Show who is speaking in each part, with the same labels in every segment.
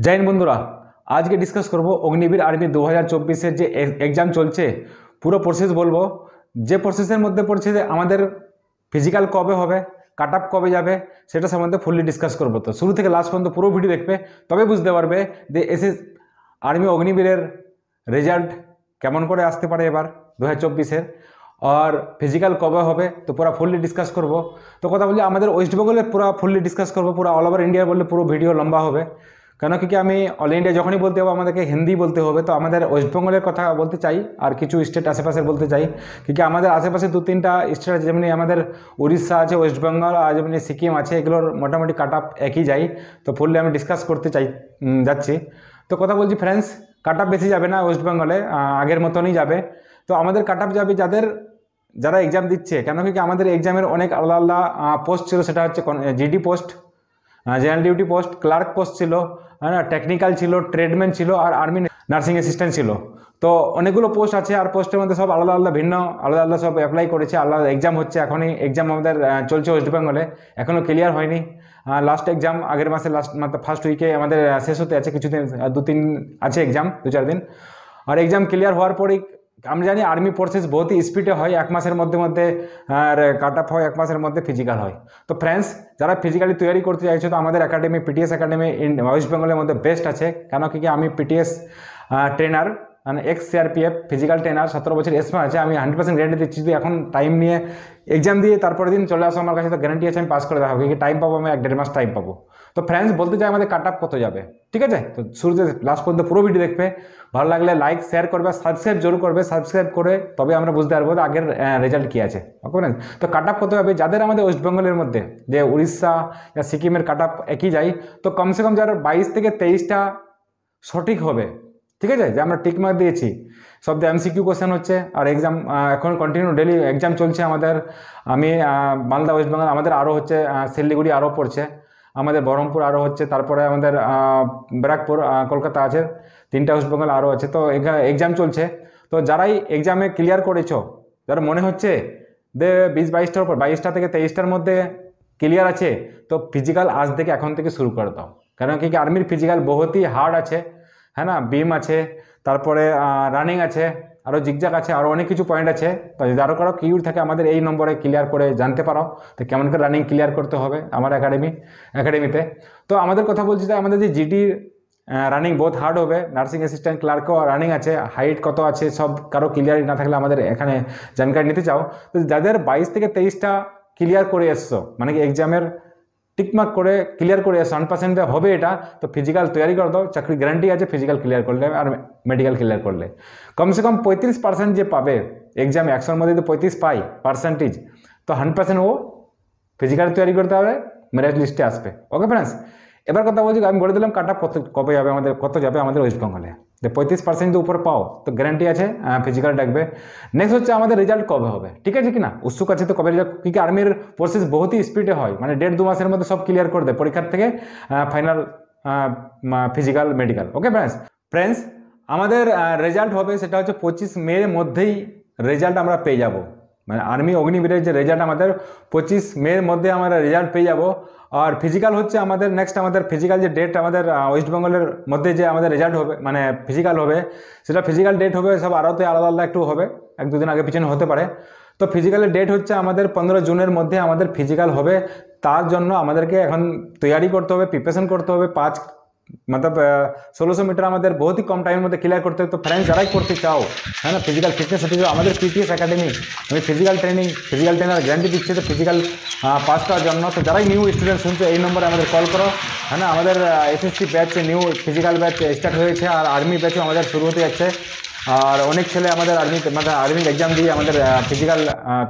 Speaker 1: जय हिंद बंधुरा आज के डिसकस करब अग्निवीर आर्मी 2024 যে एग्जाम चलছে পুরো প্রসেস বলবো যে প্রসেসের মধ্যে পড়ছে যে আমাদের ফিজিক্যাল কবে হবে কাট অফ কবে যাবে সেটা সম্বন্ধে ফুললি ডিসকাস করব। তো শুরু থেকে লাস্ট পর্যন্ত পুরো ভিডিও দেখবে তবে বুঝতে পারবে যে এসএস আর্মি অগ্নিবীরের রেজাল্ট কেমন করে আসতে পারে এবার 2024 और फिजिकल कब হবে तो पूरा फुल्ली डिसकस करब। तो कथा बोली हमारे वेस्ट बेंगल पूरा फुल्ली डिसकस करब पूरा ऑल ओवर इंडिया बोले पूरा भिडियो लम्बा होबे কেন কি আমি অল ইন্ডিয়া যখনই বলতে হবে আমাদেরকে হিন্দি বলতে হবে। তো আমাদের ওয়েস্ট বেঙ্গলের কথা বলতে চাই আর কিছু স্টেট আশেপাশে বলতে চাই কি আমাদের আশেপাশে দু তিনটা স্টেট আছে যেমনি আমাদের উড়িষ্যা আছে ওয়েস্ট বেঙ্গল আর যেমনি সিকিম আছে এগুলোর মোটামুটি কাট অফ একই যাই। তো ফুললি আমি ডিসকাস করতে যাচ্ছি। তো কথা বলছি ফ্রেন্ডস কাট অফ বেশি যাবে না ওয়েস্ট বেঙ্গলে আগের মতনই যাবে। তো আমাদের কাট অফ যাবে যারা এক্সাম দিচ্ছে কেন কি আমাদের এক্সামের অনেক আলাদা আলাদা পোস্ট ছিল সেটা হচ্ছে GD post general duty post clerk post ছিল টেকনিক্যাল ছিল ট্রেডম্যান ছিল আর আর্মি নার্সিং অ্যাসিস্ট্যান্ট ছিল। তো অনেকগুলো পোস্ট আছে আর পোস্টের মধ্যে সব আলাদা আলাদা ভিন্ন আলাদা আলাদা সব অ্যাপ্লাই করেছে আলাদা এক্সাম হচ্ছে এখনই এক্সাম আমাদের চলছে ওয়েস্ট বেঙ্গলে এখনও ক্লিয়ার হয়নি। লাস্ট এক্সাম আগের মাসে লাস্ট ফার্স্ট উইকে আমাদের শেষ হতে আছে কিছুদিন দু তিন আছে এক্সাম 2-4 দিন আর এক্সাম ক্লিয়ার হওয়ার পরেই আমরা জানি আর্মি প্রসেস বহুত স্পিডে হয় এক মাসের মধ্যে আর কাট অফ হয় এক মাসের মধ্যে ফিজিক্যাল হয়। তো ফ্রেন্ডস যারা ফিজিক্যালি তৈরি করতে চাইছো তো আমাদের একাডেমি পিটিএস একাডেমি ওয়েস্ট বেঙ্গলের মধ্যে বেস্ট আছে কেন কি আমি পিটিএস ট্রেনার মানে এক্স সিআরপিএফ ফিজিক্যাল ট্রেনার 17 বছর এক্সপিরিয়েন্স আছে আমি 100% গ্যারান্টি দিচ্ছি যদি এখন টাইম নিয়ে এক্সাম দিয়ে তারপরে দিন চলে আসো আমার কাছে তো গ্যারান্টি আছে আমি পাস করে দেখাবো কি টাইম পাবো আমি 1-1.5 মাস টাইম পাবো। তো ফ্রেন্ডস বলতে চাই আমাদের কাট অফ কত যাবে ঠিক আছে। তো শুরুতে লাস্ট পর্যন্ত পুরো ভিডিও দেখবে ভালো লাগলে লাইক শেয়ার করবে সাবস্ক্রাইব জরুর করবে সাবস্ক্রাইব করে তবে আমরা বুঝতে পারবো আগের রেজাল্ট কী আছে ওকে ফ্রেন্ডস। তো কাট অফ কত যাবে যাদের আমাদের ওয়েস্ট বেঙ্গলের মধ্যে যে উড়িষ্যা বা সিকিমের কাট অফ একই যায় তো কমসে কম যারা 22 থেকে 23টা সঠিক হবে ঠিক আছে যে আমরা টিক মার্ক দিয়েছি সব এমসিকিউ কোশ্চেন হচ্ছে আর এক্সাম এখন কন্টিনিউ ডেলি এক্সাম চলছে আমাদের আমি মালদা ওয়েস্ট বেঙ্গল আমাদের আরও হচ্ছে শিলিগুড়ি আরও পড়ছে আমাদের বহরমপুর আরও হচ্ছে তারপরে আমাদের ব্যারাকপুর কলকাতা আছে 3টা ওয়েস্ট বেঙ্গল আরও আছে। তো এক্সাম চলছে তো যারাই এক্সামে ক্লিয়ার করেছো যারা মনে হচ্ছে যে 20-22টার উপর 22টা থেকে 23টার মধ্যে ক্লিয়ার আছে তো ফিজিক্যাল আজ থেকে এখন থেকে শুরু করে দাও কারণ কি আর্মির ফিজিক্যাল বহুতই হার্ড আছে হ্যাঁ না বিম আছে তারপরে রানিং আছে আরও জিগজাগ আছে আরও অনেক কিছু পয়েন্ট আছে। তো যদি আরও কারো কিউর থাকে আমাদের এই নম্বরে ক্লিয়ার করে জানতে পারো তো কেমন করে রানিং ক্লিয়ার করতে হবে আমার একাডেমিতে। তো আমাদের কথা বলছি যে আমাদের যে জিডি রানিং বহুত হার্ড হবে নার্সিং অ্যাসিস্ট্যান্ট ক্লার্কও রানিং আছে হাইট কত আছে সব কারো ক্লিয়ার না থাকলে আমাদের এখানে জানকারি নিতে চাও। তো যাদের 22 থেকে 23টা ক্লিয়ার করে এসছো মানে কি এক্সামের টিকমার্ক করে ক্লিয়ার করে 100% হবে এটা তো ফিজিক্যাল তৈরি করে দাও চাকরি গ্যারান্টি আছে ফিজিক্যাল ক্লিয়ার করলে আর মেডিকেল ক্লিয়ার করলে কমসে কম 35% যে পাবে এক্সামে 100-এর মধ্যে যদি 35 পাই পার্সেন্টেজ তো 100% ও ফিজিক্যাল তৈরি করতে হবে মেরিট লিস্টে আসবে ওকে ফ্রেন্ডস। এবার কথা বলছি আমি বলে দিলাম কাট অফ কবে যাবে কত যাবে আমাদের ওয়েস্ট বেঙ্গলে যে 35% উপর পাও তো গ্যারান্টি আছে ফিজিক্যাল ডাকবে। নেক্সট হচ্ছে আমাদের রেজাল্ট কবে হবে ঠিক আছে কিনা উৎসুক আছে তো কবে রেজাল্ট কি আর্মির প্রসেস বহুতই স্পিডে হয় মানে 1.5-2 মাসের মধ্যে সব ক্লিয়ার করে দেয় পরীক্ষার থেকে final physical medical okay friends আমাদের রেজাল্ট হবে সেটা হচ্ছে 25 মের মধ্যেই রেজাল্ট আমরা পেয়ে যাব মানে আর্মি অগ্নিবীরের যে রেজাল্ট আমাদের 25 মের মধ্যে আমরা রেজাল্ট পেয়ে যাব। আর ফিজিক্যাল হচ্ছে আমাদের নেক্সট আমাদের ফিজিক্যাল যে ডেট আমাদের ওয়েস্ট বেঙ্গলের মধ্যে যে আমাদের রেজাল্ট হবে মানে ফিজিক্যাল হবে সেটা ফিজিক্যাল ডেট হবে সব আরোতে আলাদা আলাদা একটু হবে 1-2 দিন আগে পিছনে হতে পারে। তো ফিজিক্যালের ডেট হচ্ছে আমাদের 15 জুনের মধ্যে আমাদের ফিজিক্যাল হবে তার জন্য আমাদেরকে এখন তৈরি করতে হবে প্রিপারেশন করতে হবে 1600 মিটার আমাদের বহুত কম টাইমের মধ্যে ক্লিয়ার করতে হবে। তো ফ্রেন্ডস যারাই করতে চাও হ্যাঁ না ফিজিক্যাল ফিটনেস সার্টিফিকেট আমাদের পিটিএস একাডেমি আমি ফিজিক্যাল ট্রেনার গ্যারান্টি দিচ্ছে তো ফিজিক্যাল পাস করার জন্য। তো যারাই নিউ স্টুডেন্ট শুনছো এই নম্বরে আমাদের কল করো হ্যাঁ না আমাদের SSC batch new physical batch start হয়েছে আর আর্মি ব্যাচও আমাদের শুরু হতে যাচ্ছে আর অনেক ছেলে আমাদের আর্মির এক্সাম দিয়ে আমাদের ফিজিক্যাল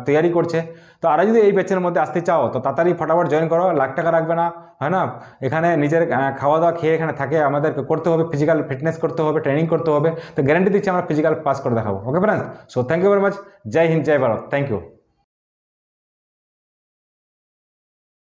Speaker 1: তৈরি করছে। তো আর যদি এই ব্যাচের মধ্যে আসতে চাও তো তাড়াতাড়ি ফটাফট জয়েন করো লাখ টাকা রাখবে না হয় না এখানে নিজের খাওয়া দাওয়া খেয়ে এখানে থাকে আমাদের করতে হবে ফিজিক্যাল ফিটনেস করতে হবে ট্রেনিং করতে হবে তো গ্যারান্টি দিচ্ছি আমরা ফিজিক্যাল পাস করে দেখাবো okay friends. So thank you very much জয় হিন্দ জয় ভারত থ্যাংক ইউ।